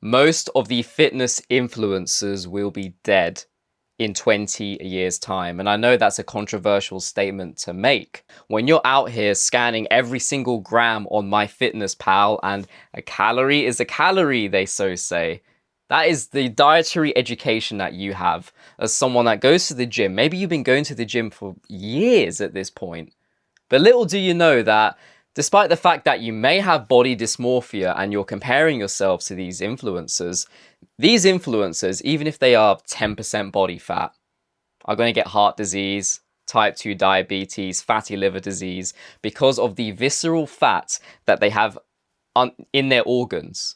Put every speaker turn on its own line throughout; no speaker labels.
most of the fitness influencers will be dead in 20 years' time. And I know that's a controversial statement to make. When you're out here scanning every single gram on MyFitnessPal, and a calorie is a calorie, they so say. That is the dietary education that you have as someone that goes to the gym. Maybe you've been going to the gym for years at this point. But little do you know that despite the fact that you may have body dysmorphia and you're comparing yourself to these influencers, even if they are 10% body fat, are going to get heart disease, type 2 diabetes, fatty liver disease, because of the visceral fat that they have in their organs.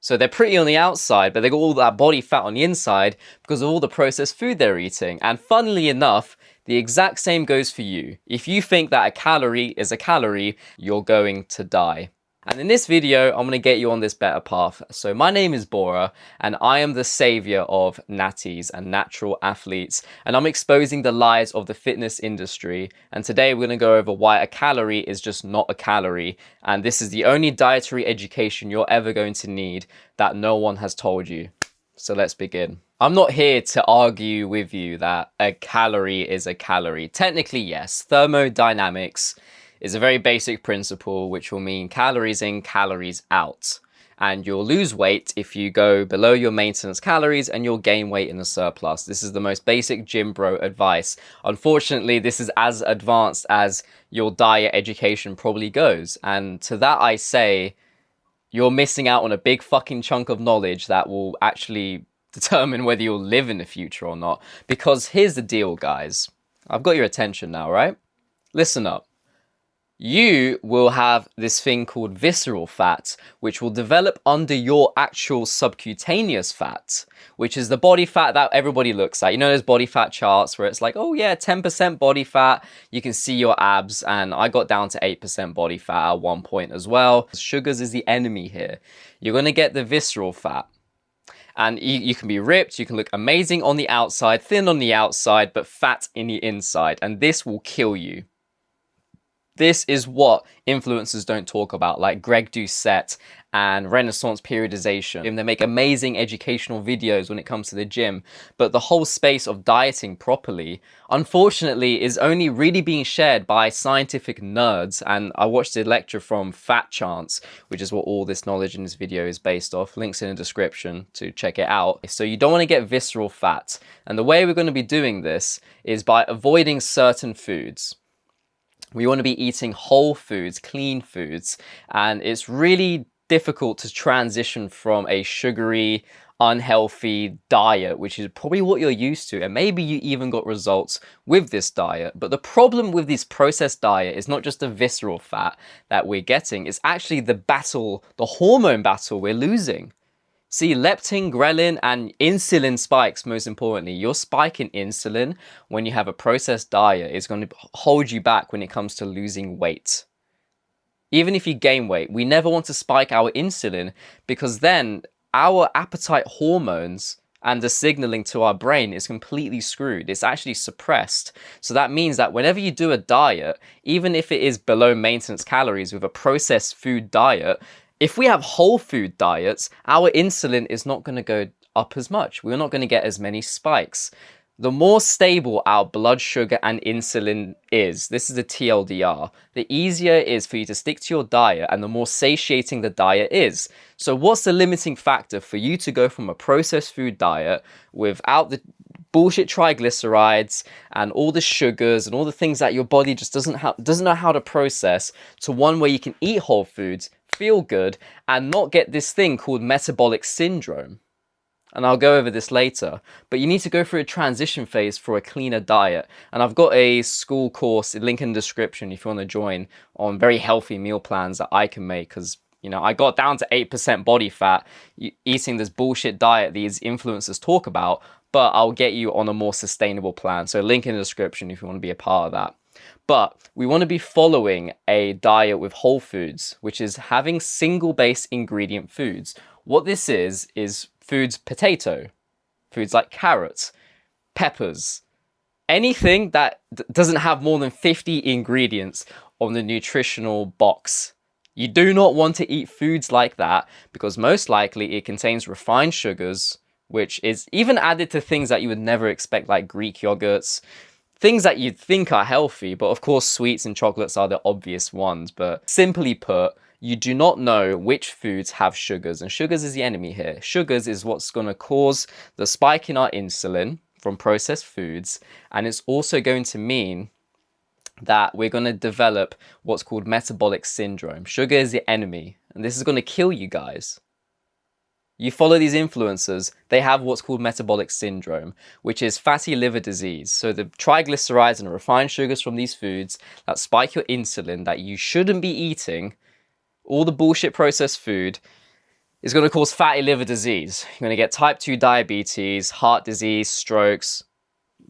So they're pretty on the outside, but they got all that body fat on the inside because of all the processed food they're eating. And funnily enough, the exact same goes for you. If you think that a calorie is a calorie, you're going to die. And in this video, I'm going to get you on this better path. So my name is Bora, and I am the savior of natties and natural athletes. And I'm exposing the lies of the fitness industry. And today we're going to go over why a calorie is just not a calorie. And this is the only dietary education you're ever going to need that no one has told you. So let's begin. I'm not here to argue with you that a calorie is a calorie. Technically, yes. Thermodynamics is a very basic principle, which will mean calories in, calories out. And you'll lose weight if you go below your maintenance calories, and you'll gain weight in a surplus. This is the most basic gym bro advice. Unfortunately, this is as advanced as your diet education probably goes. And to that I say, you're missing out on a big fucking chunk of knowledge that will actually determine whether you'll live in the future or not. Because here's the deal, guys. I've got your attention now, right? Listen up. You will have this thing called visceral fat, which will develop under your actual subcutaneous fat, which is the body fat that everybody looks at. You know those body fat charts where it's like, oh yeah, 10% body fat, you can see your abs, and I got down to 8% body fat at one point as well. Sugars is the enemy here. You're going to get the visceral fat. And you can be ripped, you can look amazing on the outside, thin on the outside, but fat in the inside, and this will kill you. This is what influencers don't talk about, like Greg Doucette and Renaissance Periodization. They make amazing educational videos when it comes to the gym, but the whole space of dieting properly, unfortunately, is only really being shared by scientific nerds. And I watched a lecture from Fat Chance, which is what all this knowledge in this video is based off. Links in the description to check it out. So you don't want to get visceral fat. And the way we're going to be doing this is by avoiding certain foods. We want to be eating whole foods, clean foods, and it's really difficult to transition from a sugary, unhealthy diet, which is probably what you're used to, and maybe you even got results with this diet. But the problem with this processed diet is not just the visceral fat that we're getting, it's actually the battle, the hormone battle we're losing. See, leptin, ghrelin, and insulin spikes, most importantly. Your spike in insulin when you have a processed diet is going to hold you back when it comes to losing weight. Even if you gain weight, we never want to spike our insulin, because then our appetite hormones and the signaling to our brain is completely screwed. It's actually suppressed. So that means that whenever you do a diet, even if it is below maintenance calories with a processed food diet, if we have whole food diets, our insulin is not going to go up as much. We're not going to get as many spikes. The more stable our blood sugar and insulin is, this is a TLDR, the easier it is for you to stick to your diet, and the more satiating the diet is. So what's the limiting factor for you to go from a processed food diet without the bullshit triglycerides and all the sugars and all the things that your body just doesn't know how to process, to one where you can eat whole foods, feel good, and not get this thing called metabolic syndrome? And I'll go over this later, but you need to go through a transition phase for a cleaner diet. And I've got a school course, link in the description if you want to join, on very healthy meal plans that I can make, because you know, I got down to 8% body fat eating this bullshit diet these influencers talk about, but I'll get you on a more sustainable plan. So link in the description if you want to be a part of that. But we want to be following a diet with whole foods, which is having single base ingredient foods. What this is foods potato, foods like carrots, peppers, anything that doesn't have more than 50 ingredients on the nutritional box. You do not want to eat foods like that because most likely it contains refined sugars, which is even added to things that you would never expect, like Greek yogurts, things that you'd think are healthy, but of course sweets and chocolates are the obvious ones. But simply put, you do not know which foods have sugars, and sugars is the enemy here. Sugars is what's going to cause the spike in our insulin from processed foods, and it's also going to mean that we're going to develop what's called metabolic syndrome. Sugar is the enemy, and this is going to kill you guys. You follow these influencers, they have what's called metabolic syndrome, which is fatty liver disease. So the triglycerides and refined sugars from these foods that spike your insulin that you shouldn't be eating, all the bullshit processed food, is going to cause fatty liver disease. You're going to get type 2 diabetes, heart disease, strokes,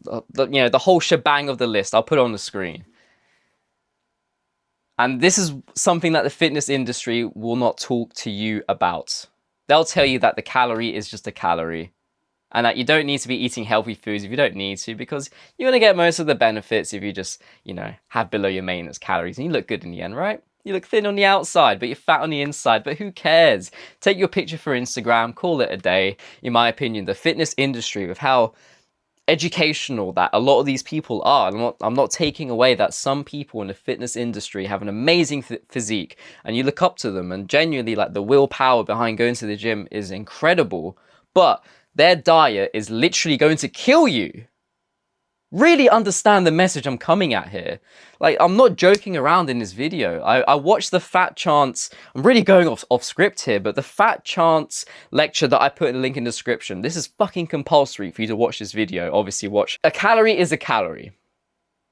the whole shebang of the list. I'll put it on the screen. And this is something that the fitness industry will not talk to you about. They'll tell you that the calorie is just a calorie and that you don't need to be eating healthy foods if you don't need to, because you're going to get most of the benefits if you just, have below your maintenance calories and you look good in the end, right? You look thin on the outside, but you're fat on the inside, but who cares? Take your picture for Instagram, call it a day. In my opinion, the fitness industry, with how educational that a lot of these people are, I'm not taking away that some people in the fitness industry have an amazing physique and you look up to them, and genuinely, like, the willpower behind going to the gym is incredible, but their diet is literally going to kill you. Really understand the message I'm coming at here. Like, I'm not joking around in this video. I watched the fat chance. I'm really going off script here, but the fat chance lecture that I put in the link in the description, this is fucking compulsory for you to watch this video. Obviously watch. A calorie is a calorie.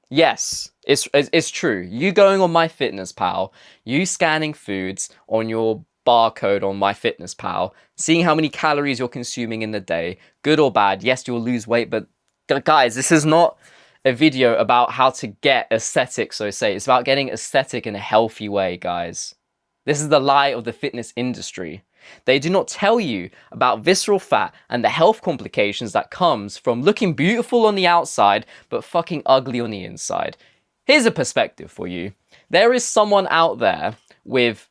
Yes, it's true. You going on MyFitnessPal, you scanning foods on your barcode on MyFitnessPal, seeing how many calories you're consuming in the day, good or bad. Yes, you'll lose weight, but guys, this is not a video about how to get aesthetic, so say. It's about getting aesthetic in a healthy way, guys. This is the lie of the fitness industry. They do not tell you about visceral fat and the health complications that comes from looking beautiful on the outside, but fucking ugly on the inside. Here's a perspective for you. There is someone out there with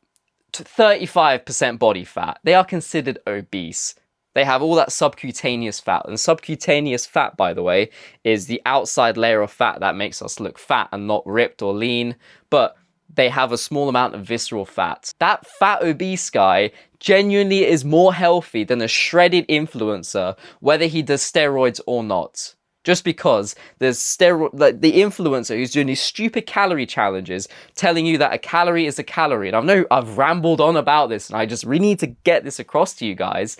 35% body fat. They are considered obese. They have all that subcutaneous fat. And subcutaneous fat, by the way, is the outside layer of fat that makes us look fat and not ripped or lean. But they have a small amount of visceral fat. That fat obese guy genuinely is more healthy than a shredded influencer, whether he does steroids or not. Just because there's the influencer who's doing these stupid calorie challenges telling you that a calorie is a calorie. And I know I've rambled on about this and I just really need to get this across to you guys,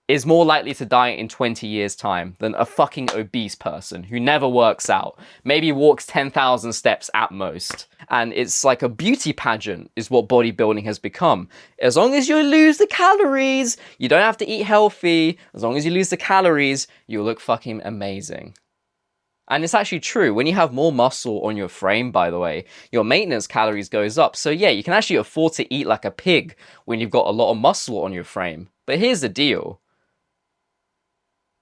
is more likely to die in 20 years' time than a fucking obese person who never works out, maybe walks 10,000 steps at most. And it's like a beauty pageant is what bodybuilding has become. As long as you lose the calories, you don't have to eat healthy. As long as you lose the calories, you'll look fucking amazing. And it's actually true. When you have more muscle on your frame, by the way, your maintenance calories goes up. So yeah, you can actually afford to eat like a pig when you've got a lot of muscle on your frame. But here's the deal.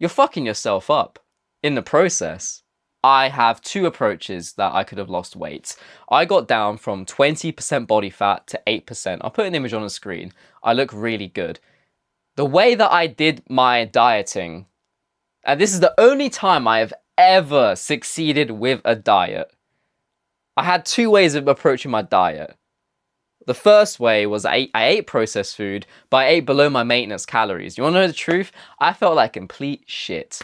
You're fucking yourself up in the process. I have two approaches that I could have lost weight. I got down from 20% body fat to 8%. I'll put an image on the screen. I look really good. The way that I did my dieting, and this is the only time I have ever succeeded with a diet. I had two ways of approaching my diet. The first way was I ate processed food, but I ate below my maintenance calories. You want to know the truth? I felt like complete shit.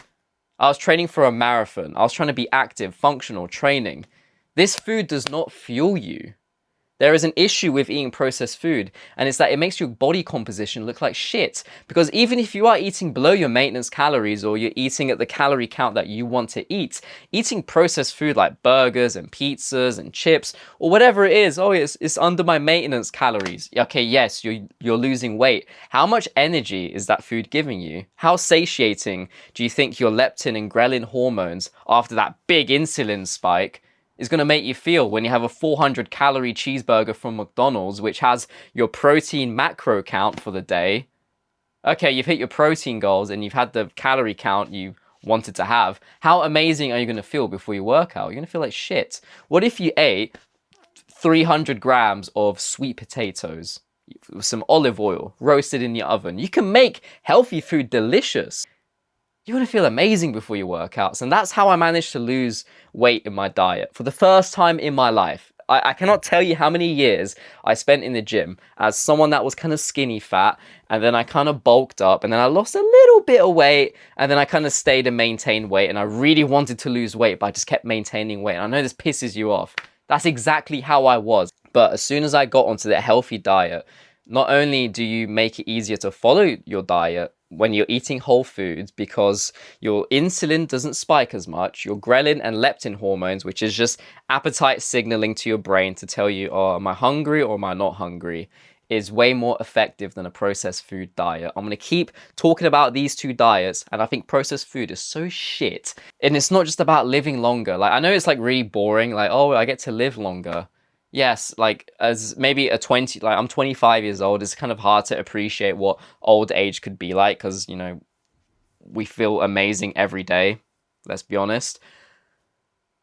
I was training for a marathon. I was trying to be active, functional, training. This food does not fuel you. There is an issue with eating processed food, and it's that it makes your body composition look like shit. Because even if you are eating below your maintenance calories, or you're eating at the calorie count that you want to eat, eating processed food like burgers and pizzas and chips, or whatever it is, oh, it's under my maintenance calories. Okay, yes, you're losing weight. How much energy is that food giving you? How satiating do you think your leptin and ghrelin hormones, after that big insulin spike, is going to make you feel when you have a 400 calorie cheeseburger from McDonald's, which has your protein macro count for the day? Okay, you've hit your protein goals and you've had the calorie count you wanted to have. How amazing are you going to feel before your workout? You're going to feel like shit. What if you ate 300 grams of sweet potatoes with some olive oil roasted in the oven. You can make healthy food delicious. You're going to feel amazing before your workouts. And that's how I managed to lose weight in my diet for the first time in my life. I cannot tell you how many years I spent in the gym as someone that was kind of skinny fat, and then I kind of bulked up, and then I lost a little bit of weight, and then I kind of stayed and maintained weight, and I really wanted to lose weight, but I just kept maintaining weight. And I know this pisses you off. That's exactly how I was. But as soon as I got onto the healthy diet, not only do you make it easier to follow your diet when you're eating whole foods, because your insulin doesn't spike as much, your ghrelin and leptin hormones, which is just appetite signaling to your brain to tell you, oh, am I hungry or am I not hungry, is way more effective than a processed food diet. I'm going to keep talking about these two diets, and I think processed food is so shit. And it's not just about living longer. Like, I know it's like really boring, like, oh, I get to live longer. Yes, like as maybe I'm 25 years old, it's kind of hard to appreciate what old age could be like, because, you know, we feel amazing every day, let's be honest.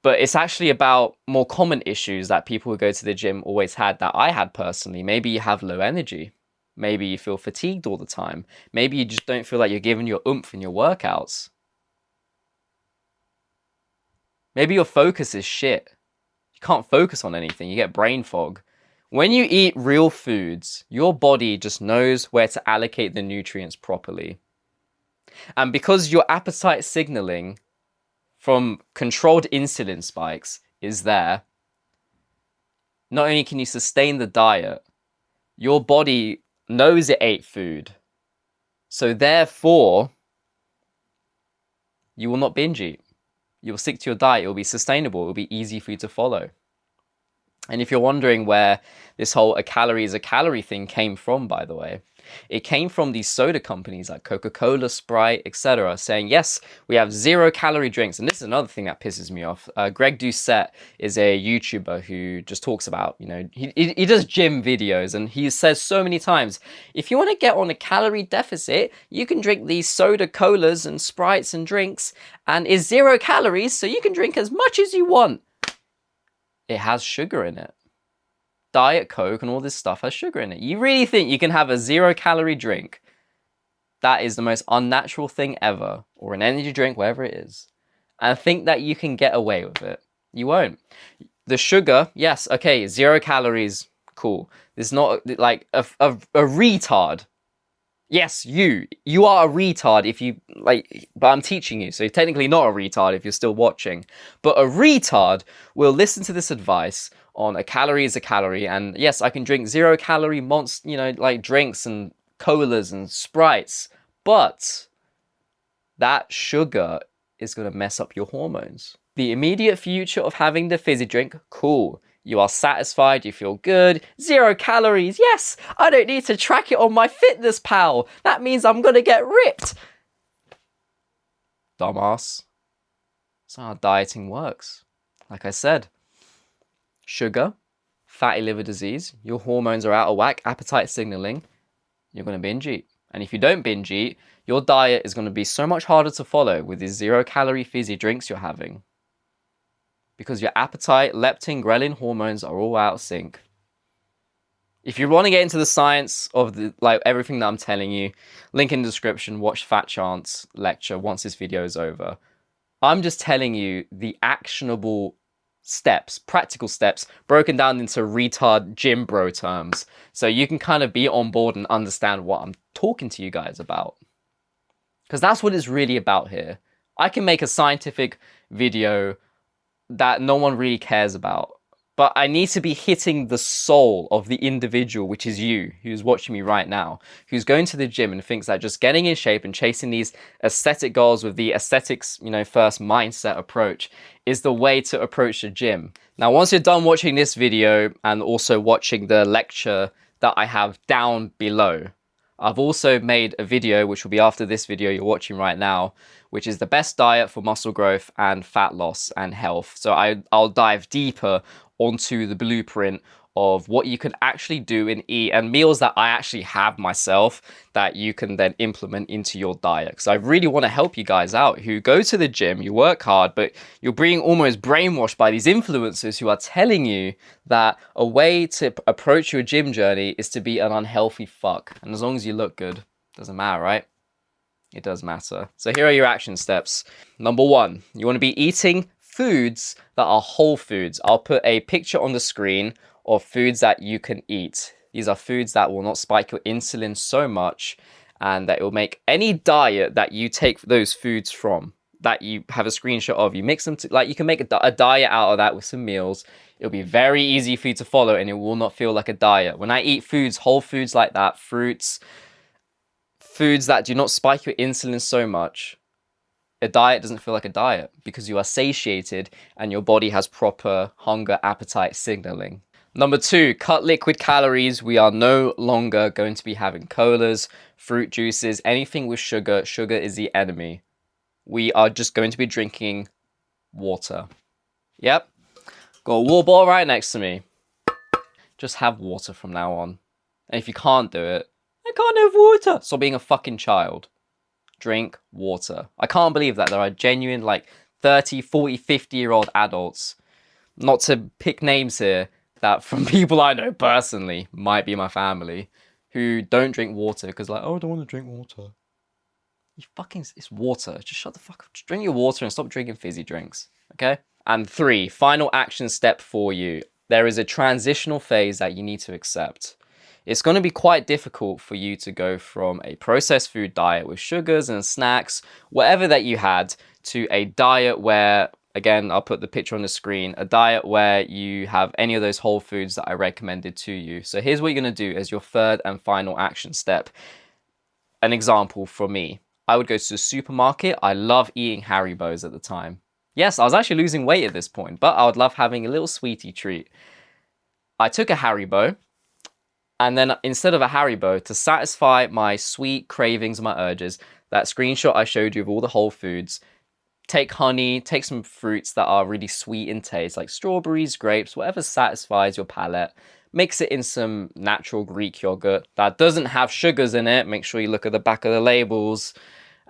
But it's actually about more common issues that people who go to the gym always had, that I had personally. Maybe you have low energy. Maybe you feel fatigued all the time. Maybe you just don't feel like you're giving your oomph in your workouts. Maybe your focus is shit. You can't focus on anything. You get brain fog. When you eat real foods, your body just knows where to allocate the nutrients properly. And because your appetite signaling from controlled insulin spikes is there, not only can you sustain the diet, your body knows it ate food. So therefore, you will not binge eat. You'll stick to your diet. It will be sustainable. It will be easy for you to follow. And if you're wondering where this whole a calorie is a calorie thing came from, by the way, it came from these soda companies like Coca-Cola, Sprite, etc., saying, yes, we have 0-calorie drinks. And this is another thing that pisses me off. Greg Doucette is a YouTuber who just talks about, you know, he does gym videos, and he says so many times, if you want to get on a calorie deficit, you can drink these soda colas and Sprites and drinks, and it's 0 calories, so you can drink as much as you want. It has sugar in it. Diet Coke and all this stuff has sugar in it. You really think you can have a 0-calorie drink? That is the most unnatural thing ever. Or an energy drink, whatever it is. And think that you can get away with it. You won't. The sugar, yes, okay, 0 calories, cool. It's not like a retard. Yes, you are a retard if you, like, but I'm teaching you, so you're technically not a retard if you're still watching. But a retard will listen to this advice on a calorie is a calorie, and yes, I can drink 0-calorie monster, you know, like drinks and colas and Sprites, but that sugar is going to mess up your hormones. The immediate future of having the fizzy drink, cool. You are satisfied, you feel good, 0 calories, yes! I don't need to track it on my fitness pal. That means I'm gonna get ripped. Dumbass. That's how dieting works. Like I said, sugar, fatty liver disease, your hormones are out of whack, appetite signaling, you're gonna binge eat. And if you don't binge eat, your diet is gonna be so much harder to follow with these 0-calorie fizzy drinks you're having. Because your appetite, leptin, ghrelin hormones are all out of sync. If you want to get into the science of the everything that I'm telling you, link in the description, watch Fat Chance lecture once this video is over. I'm just telling you the actionable steps, practical steps, broken down into retard gym bro terms. So you can kind of be on board and understand what I'm talking to you guys about. Because that's what it's really about here. I can make a scientific video that no one really cares about, but I need to be hitting the soul of the individual, which is you, who's watching me right now, who's going to the gym and thinks that just getting in shape and chasing these aesthetic goals with the aesthetics, you know, first mindset approach is the way to approach the gym. Now, once you're done watching this video and also watching the lecture that I have down below, I've also made a video, which will be after this video you're watching right now, which is the best diet for muscle growth and fat loss and health. So I'll dive deeper onto the blueprint of what you can actually do and eat, and meals that I actually have myself that you can then implement into your diet. Because I really want to help you guys out who go to the gym, you work hard, but you're being almost brainwashed by these influencers who are telling you that a way to approach your gym journey is to be an unhealthy fuck. And as long as you look good, doesn't matter, right? It does matter. So here are your action steps. Number 1, you want to be eating foods that are whole foods. I'll put a picture on the screen of foods that you can eat. These are foods that will not spike your insulin so much, and that it will make any diet that you take those foods from, that you have a screenshot of, you mix them to, like, you can make a diet out of that with some meals. It'll be very easy for you to follow, and it will not feel like a diet. When I eat foods, whole foods like that, fruits, foods that do not spike your insulin so much, a diet doesn't feel like a diet because you are satiated and your body has proper hunger appetite signaling. Number 2, cut liquid calories. We are no longer going to be having colas, fruit juices, anything with sugar. Sugar is the enemy. We are just going to be drinking water. Yep. Got a water bottle right next to me. Just have water from now on. And if you can't do it, I can't have water. Stop being a fucking child. Drink water. I can't believe that there are genuine, like, 30, 40, 50-year-old adults, not to pick names here, that from people I know personally, might be my family, who don't drink water because, like, oh, I don't want to drink water. You fucking, it's water. Just shut the fuck up. Just drink your water and stop drinking fizzy drinks, okay? And 3, final action step for you. There is a transitional phase that you need to accept. It's going to be quite difficult for you to go from a processed food diet with sugars and snacks, whatever that you had, to a diet where, again, I'll put the picture on the screen, a diet where you have any of those whole foods that I recommended to you. So here's what you're going to do as your 3rd and final action step. An example for me. I would go to the supermarket. I love eating Haribos at the time. Yes, I was actually losing weight at this point, but I would love having a little sweetie treat. I took a Haribo, and then instead of a Haribo, to satisfy my sweet cravings, my urges, that screenshot I showed you of all the whole foods, take honey, take some fruits that are really sweet in taste, like strawberries, grapes, whatever satisfies your palate. Mix it in some natural Greek yogurt that doesn't have sugars in it. Make sure you look at the back of the labels.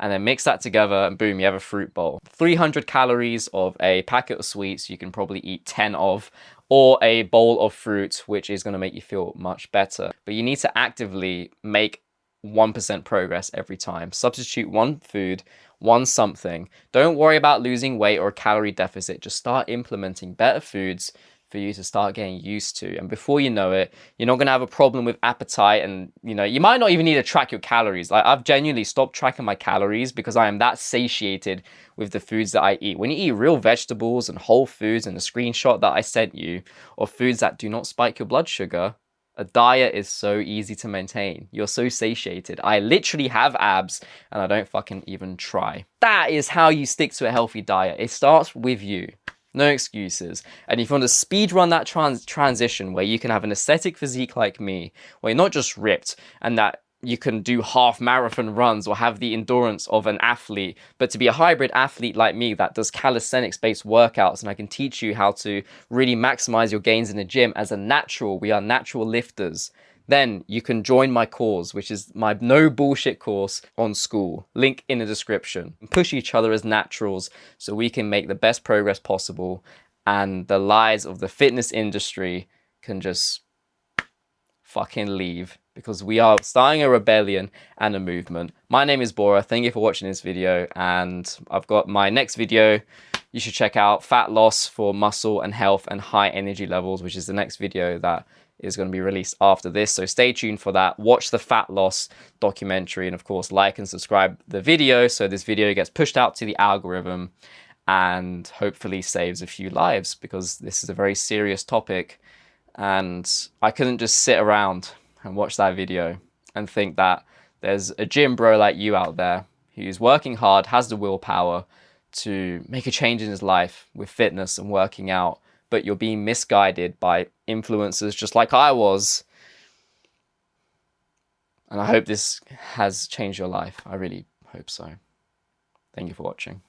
And then mix that together and boom, you have a fruit bowl. 300 calories of a packet of sweets you can probably eat 10 of, or a bowl of fruit, which is going to make you feel much better. But you need to actively make 1% progress every time. Substitute one food, one something. Don't worry about losing weight or a calorie deficit. Just start implementing better foods for you to start getting used to. And before you know it, you're not going to have a problem with appetite. And, you know, you might not even need to track your calories. Like, I've genuinely stopped tracking my calories because I am that satiated with the foods that I eat. When you eat real vegetables and whole foods, and the screenshot that I sent you of foods that do not spike your blood sugar, a diet is so easy to maintain. You're so satiated. I literally have abs and I don't fucking even try. That is how you stick to a healthy diet. It starts with you. No excuses. And if you want to speed run that transition where you can have an aesthetic physique like me, where you're not just ripped and that you can do half marathon runs or have the endurance of an athlete, but to be a hybrid athlete like me that does calisthenics based workouts, and I can teach you how to really maximize your gains in the gym as a natural. We are natural lifters. Then you can join my course, which is my no bullshit course on School. Link in the description. Push each other as naturals so we can make the best progress possible, and the lies of the fitness industry can just fucking leave, because we are starting a rebellion and a movement. My name is Bora. Thank you for watching this video, and I've got my next video you should check out, fat loss for muscle and health and high energy levels, which is the next video that is going to be released after this. So stay tuned for that. Watch the fat loss documentary, and of course like and subscribe the video so this video gets pushed out to the algorithm and hopefully saves a few lives, because this is a very serious topic and I couldn't just sit around and watch that video and think that there's a gym bro like you out there who's working hard, has the willpower to make a change in his life with fitness and working out, but you're being misguided by influencers just like I was. And I hope this has changed your life. I really hope so. Thank you for watching.